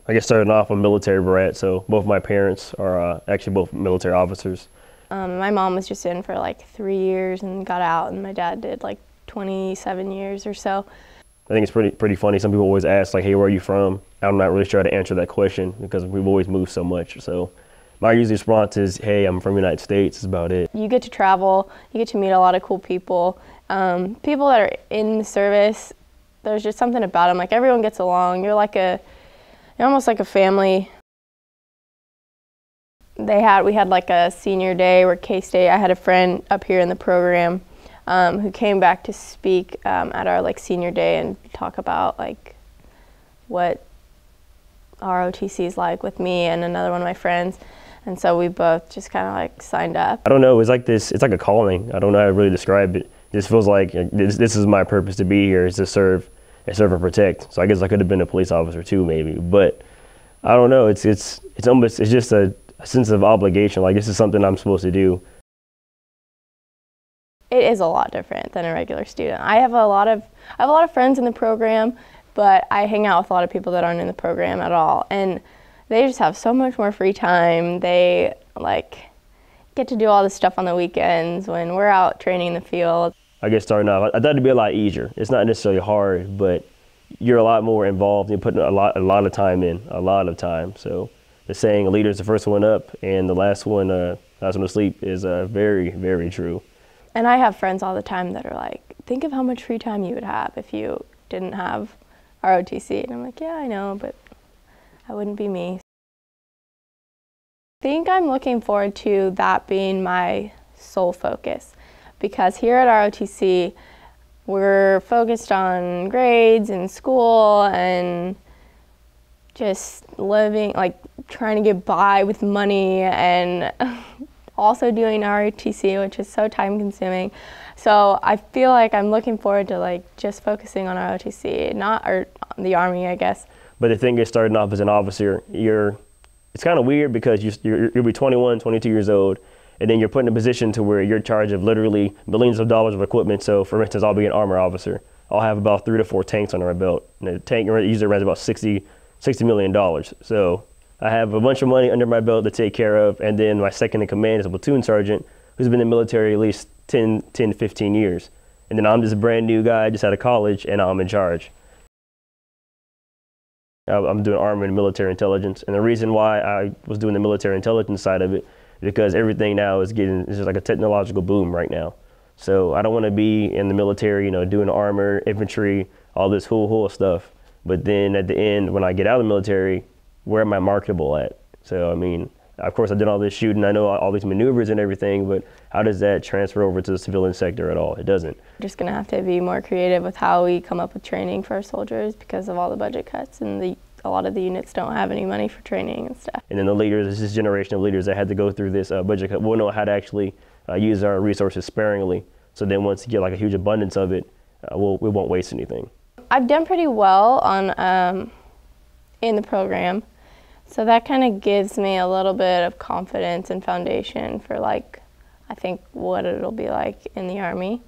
I guess starting off, I'm a military brat, so both my parents are actually both military officers. My mom was just in for like 3 years and got out, and my dad did like 27 years or so. I think it's pretty funny. Some people always ask, like, hey, where are you from? I'm not really sure how to answer that question because we've always moved so much. So my usual response is, hey, I'm from the United States. That's about it. You get to travel. You get to meet a lot of cool people. People that are in the service, there's just something about them. Like, everyone gets along. You're almost like a family. We had like a senior day where K-State, I had a friend up here in the program who came back to speak at our like senior day and talk about like what ROTC is like with me and another one of my friends. And so we both just kind of like signed up. I don't know, it's like this, it's like a calling. I don't know how to really describe it. This feels like this is my purpose to be here, is to serve and protect. So I guess I could have been a police officer too, maybe. But I don't know, it's just a sense of obligation, like this is something I'm supposed to do. It is a lot different than a regular student. I have a lot of friends in the program, but I hang out with a lot of people that aren't in the program at all, and they just have so much more free time. They like get to do all this stuff on the weekends when we're out training in the field. I guess starting off, I thought it'd be a lot easier. It's not necessarily hard, but you're a lot more involved. You're putting a lot of time in, a lot of time. So the saying, a leader is the first one up and the last one to sleep is very, very true. And I have friends all the time that are like, think of how much free time you would have if you didn't have ROTC. And I'm like, yeah, I know, but that wouldn't be me. I think I'm looking forward to that being my sole focus, because here at ROTC, we're focused on grades and school and just living, like trying to get by with money, and also doing ROTC, which is so time consuming. So I feel like I'm looking forward to like just focusing on ROTC, or the Army, I guess. But the thing is, starting off as an officer, it's kind of weird because you'll be 21, 22 years old, and then you're put in a position to where you're in charge of literally millions of dollars of equipment. So for instance, I'll be an armor officer. I'll have about 3 to 4 tanks under my belt. And the tank usually runs about $60 million. So I have a bunch of money under my belt to take care of, and then my second in command is a platoon sergeant who's been in the military at least 10 to 15 years. And then I'm just a brand new guy just out of college, and I'm in charge. I'm doing army and military intelligence, and the reason why I was doing the military intelligence side of it is because everything now is just like a technological boom right now. So I don't want to be in the military, doing armor, infantry, all this whole stuff. But then at the end, when I get out of the military, where am I marketable at? So I mean, of course I did all this shooting, I know all these maneuvers and everything, but how does that transfer over to the civilian sector at all? It doesn't. We're just gonna have to be more creative with how we come up with training for our soldiers because of all the budget cuts, and a lot of the units don't have any money for training and stuff. And then the leaders, this generation of leaders that had to go through this budget cut, we'll know how to actually use our resources sparingly. So then once you get like a huge abundance of it, we won't waste anything. I've done pretty well on in the program. So that kind of gives me a little bit of confidence and foundation for like, I think what it'll be like in the Army.